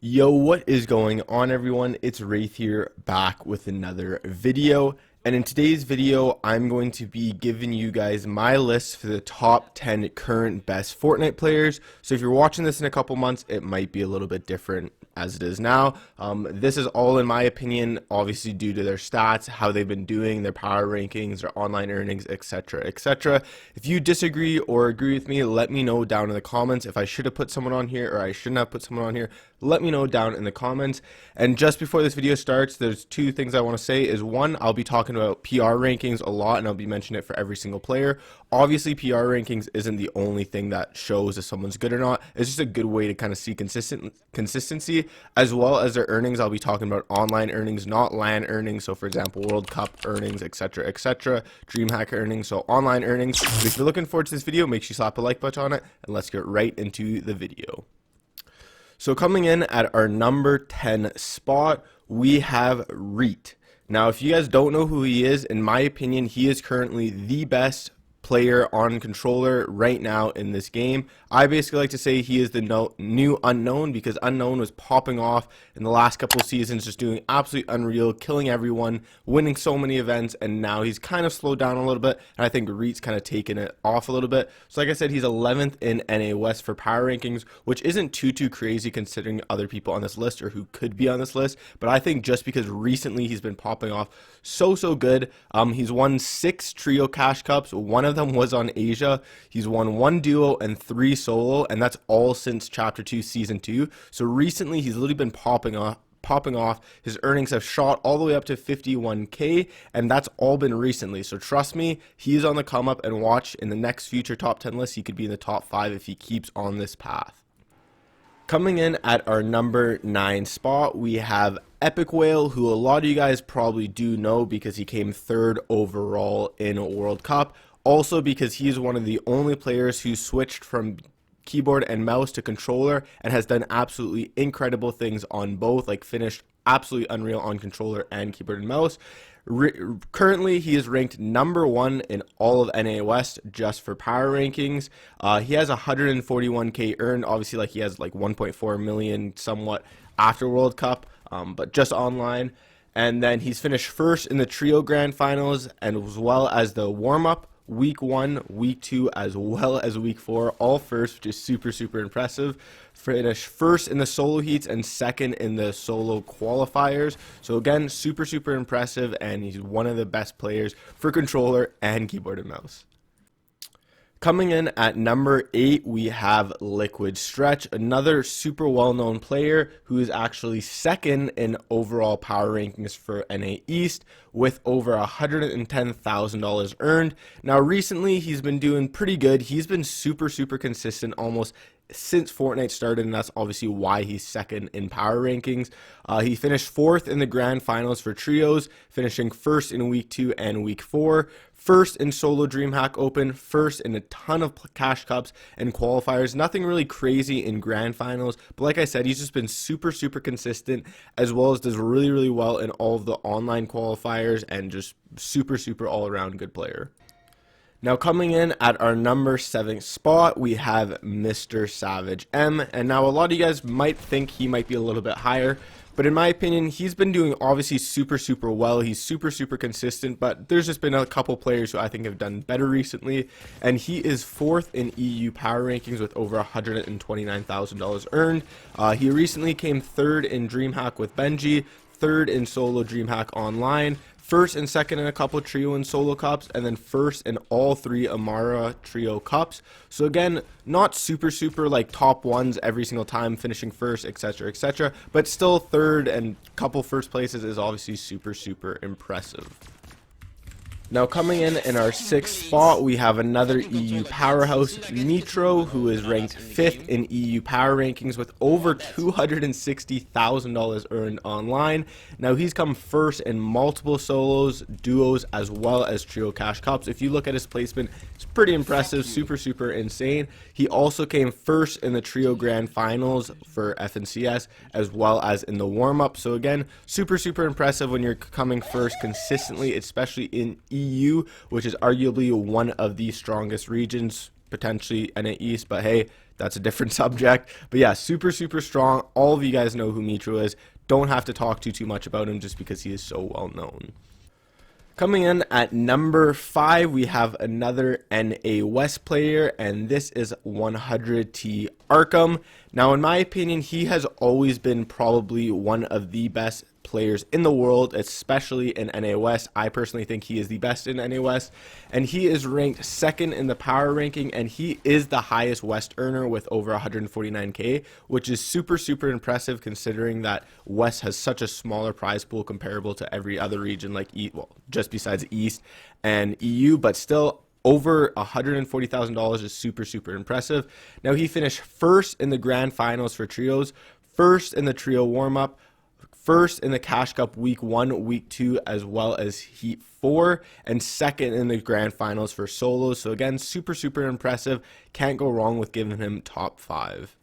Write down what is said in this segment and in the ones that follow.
Yo, what is going on, everyone? It's Wraith here, back with another video. And in today's video, I'm going to be giving you guys my list for the top 10 current best Fortnite players. So if you're watching this in a couple months, it might be a little bit different as it is now. This is all, in my opinion, obviously due to their stats, how they've been doing, their power rankings, their online earnings, etc., etc. If you disagree or agree with me, let me know down in the comments. If I should have put someone on here or I shouldn't have put someone on here, let me know down in the comments. And just before this video starts, there's two things I want to say. Is one, I'll be talking about PR rankings a lot, and I'll be mentioning it for every single player. Obviously, PR rankings isn't the only thing that shows if someone's good or not. It's just a good way to kind of see consistency, as well as their earnings. I'll be talking about online earnings, not LAN earnings. So for example, World Cup earnings, etc., etc., DreamHack earnings, so online earnings. But if you're looking forward to this video, make sure you slap a like button on it, and let's get right into the video. So coming in at our number 10 spot, we have Reik. Now, if you guys don't know who he is, in my opinion, he is currently the best player on controller right now in this game. I basically like to say he is the new unknown, because unknown was popping off in the last couple of seasons, just doing absolutely unreal, killing everyone, winning so many events, and now he's kind of slowed down a little bit, and I think Reik's kind of taken it off a little bit. So like I said, he's 11th in NA West for power rankings, which isn't too crazy considering other people on this list or who could be on this list, but I think just because recently he's been popping off so good. He's won 6 trio cash cups. One of them was on Asia. He's won 1 duo and 3 solo, and that's all since Chapter 2 Season 2. So recently he's literally been popping off. His earnings have shot all the way up to 51k, and that's all been recently. So trust me, he's on the come up, and watch in the next future top 10 lists, he could be in the top 5 if he keeps on this path. Coming in at our number 9 spot, we have EpicWhale, who a lot of you guys probably do know because he came 3rd overall in a World Cup. Also because he's one of the only players who switched from keyboard and mouse to controller and has done absolutely incredible things on both, like finished absolutely unreal on controller and keyboard and mouse. Currently, he is ranked number 1 in all of NA West just for power rankings. He has 141k earned. Obviously, like he has like 1.4 million somewhat after World Cup, but just online. And then he's finished 1st in the trio grand finals, and as well as the warm-up. Week 1, week 2, as well as week 4, all first, which is super impressive. Finished 1st in the solo heats and 2nd in the solo qualifiers. So again, super impressive, and he's one of the best players for controller and keyboard and mouse. Coming in at number 8, we have Liquid Stretch, another super well-known player who is actually 2nd in overall power rankings for NA East with over $110,000 earned. Now recently he's been doing pretty good. He's been super consistent almost since Fortnite started, and that's obviously why he's 2nd in power rankings. He finished 4th in the grand finals for trios, finishing 1st in week 2 and week 4. 1st in solo DreamHack Open, 1st in a ton of cash cups and qualifiers. Nothing really crazy in grand finals, but like I said, he's just been super consistent, as well as does really well in all of the online qualifiers, and just super all around good player. Now coming in at our number 7 spot, we have Mr. SavageM, and now a lot of you guys might think he might be a little bit higher, but in my opinion, he's been doing obviously super well. He's super consistent, but there's just been a couple players who I think have done better recently, and he is 4th in EU power rankings with over $129,000 earned. He recently came 3rd in DreamHack with Benjy, 3rd in solo DreamHack online, 1st and 2nd in a couple trio and solo cups, and then 1st in all 3 Amara trio cups. So again, not super like top ones every single time, finishing 1st, etc., but still 3rd and couple 1st places is obviously super impressive. Now coming in our 6th spot, we have another EU powerhouse, Nitro, who is ranked 5th in EU power rankings with over $260,000 earned online. Now he's come 1st in multiple solos, duos, as well as trio cash cups. If you look at his placement, it's pretty impressive, super insane. He also came 1st in the trio grand finals for FNCS, as well as in the warm-up. So again, super impressive when you're coming 1st consistently, especially in EU, which is arguably one of the strongest regions, potentially NA East, but hey, that's a different subject. But yeah, super strong. All of you guys know who Mitro is. Don't have to talk too much about him just because he is so well known. Coming in at number 5, we have another NA West player, and this is 100T Arkham. Now, in my opinion, he has always been probably one of the best players in the world, especially in NA West. I personally think he is the best in NA West, and he is ranked 2nd in the power ranking, and he is the highest West earner with over 149k, which is super impressive considering that West has such a smaller prize pool comparable to every other region, like just besides East and EU, but still over $140,000 is super impressive. Now, he finished 1st in the grand finals for trios, 1st in the trio warm-up, 1st in the Cash Cup week 1, week 2, as well as heat 4, and 2nd in the grand finals for solos. So again, super impressive. Can't go wrong with giving him top 5.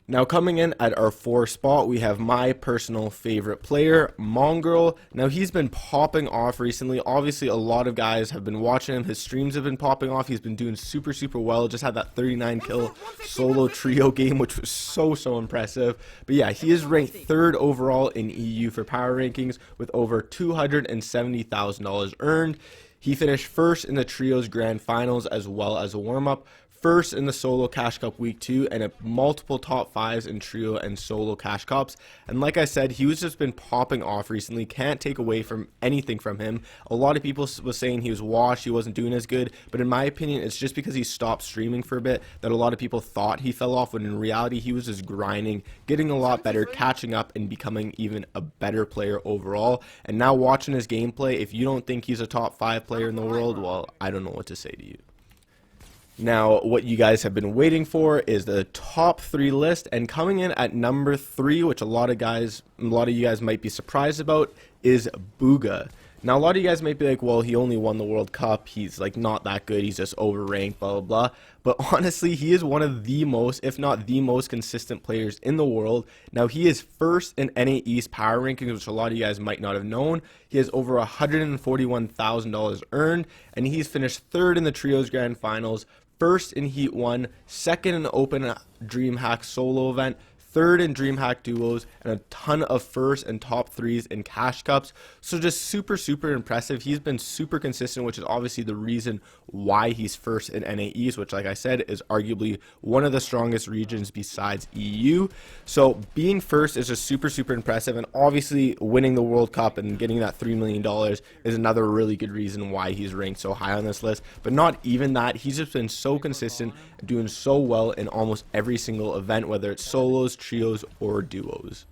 Now, coming in at our 4th spot, we have my personal favorite player, Mongraal. Now, he's been popping off recently. Obviously, a lot of guys have been watching him. His streams have been popping off. He's been doing super well. Just had that 39 kill solo trio game, which was so impressive. But yeah, he is ranked 3rd overall in EU for power rankings with over $270,000 earned. He finished 1st in the trios grand finals as well as a warm-up, 1st in the solo Cash Cup week 2, and multiple top 5s in trio and solo Cash Cups. And like I said, he was just been popping off recently. Can't take away from anything from him. A lot of people was saying he was washed, he wasn't doing as good, but in my opinion, it's just because he stopped streaming for a bit that a lot of people thought he fell off, when in reality he was just grinding, getting a lot better, catching up, and becoming even a better player overall. And now watching his gameplay, if you don't think he's a top 5 player in the world, well, I don't know what to say to you. Now, what you guys have been waiting for is the top 3 list, and coming in at number 3, which a lot of you guys might be surprised about, is Booga. Now, a lot of you guys might be like, well, he only won the World Cup, he's like not that good, he's just overranked, blah blah. But honestly, he is one of the most, if not the most consistent players in the world. Now, he is 1st in NA East power rankings, which a lot of you guys might not have known. He has over $141,000 earned, and he's finished 3rd in the trios grand finals, 1st in Heat 1, 2nd in the Open DreamHack solo event, 3rd in DreamHack duos, and a ton of 1st and top 3s in Cash Cups. So just super impressive. He's been super consistent, which is obviously the reason why he's 1st in NA East, which, like I said, is arguably one of the strongest regions besides EU. So being 1st is just super impressive, and obviously winning the World Cup and getting that $3 million is another really good reason why he's ranked so high on this list. But not even that, he's just been so consistent, doing so well in almost every single event, whether it's solos, trios, or duos.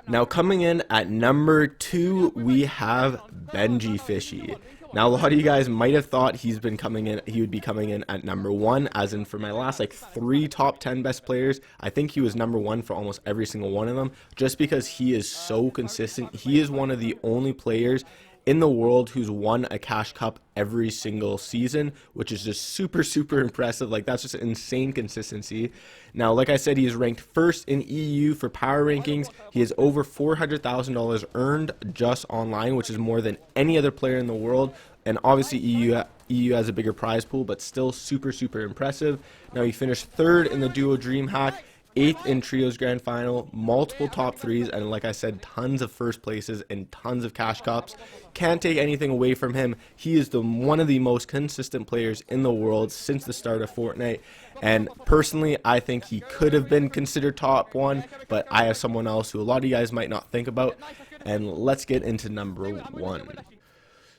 Now, coming in at number 2, we have Benjy Fishy. Now, a lot of you guys might have thought he would be coming in at number 1, as in for my last like 3 top 10 best players, I think he was number 1 for almost every single one of them, just because he is so consistent. He is one of the only players in the world who's won a Cash Cup every single season, which is just super impressive. Like, that's just insane consistency. Now, like I said, he is ranked 1st in EU for power rankings. He has over $400,000 earned just online, which is more than any other player in the world. And obviously EU has a bigger prize pool, but still super impressive. Now, he finished 3rd in the duo DreamHack, 8th in trios grand final, multiple top 3s, and like I said, tons of 1st places and tons of Cash Cups. Can't take anything away from him. He is one of the most consistent players in the world since the start of Fortnite, and personally, I think he could have been considered top 1, but I have someone else who a lot of you guys might not think about, and let's get into number 1.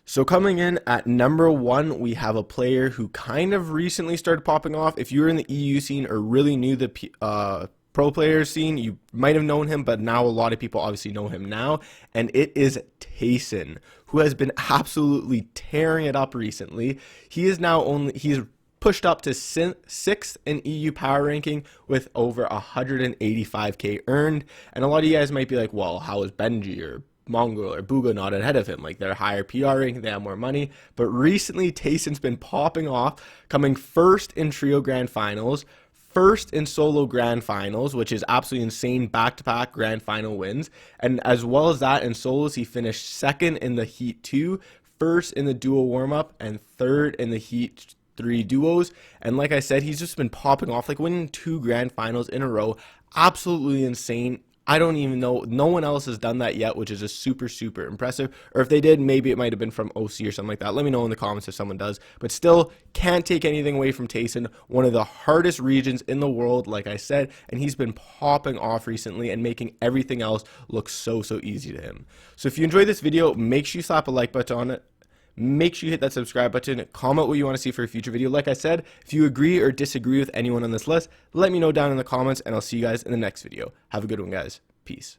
So coming in at number 1, we have a player who kind of recently started popping off. If you're in the EU scene or really knew the pro player scene, you might have known him, but now a lot of people obviously know him now, and it is Tayson, who has been absolutely tearing it up recently. He's pushed up to 6th in EU power ranking with over 185k earned, and a lot of you guys might be like, well, how is Benjy or Mongraal or Booga not ahead of him? Like, they're higher PR ranking, they have more money. But recently, Tayson's been popping off, coming 1st in trio grand finals, 1st in solo grand finals, which is absolutely insane, back-to-back grand final wins. And as well as that, in solos, he finished 2nd in the Heat 2, 1st in the duo warm-up, and 3rd in the Heat 3 duos, and like I said, he's just been popping off, like winning 2 grand finals in a row. Absolutely insane. I don't even know, no one else has done that yet, which is just super impressive. Or if they did, maybe it might have been from OC or something like that. Let me know in the comments if someone does. But still, can't take anything away from Tayson, one of the hardest regions in the world, like I said, and he's been popping off recently and making everything else look so easy to him. So if you enjoyed this video, make sure you slap a like button on it. Make sure you hit that subscribe button, comment what you want to see for a future video. Like I said, if you agree or disagree with anyone on this list, let me know down in the comments, and I'll see you guys in the next video. Have a good one, guys. Peace.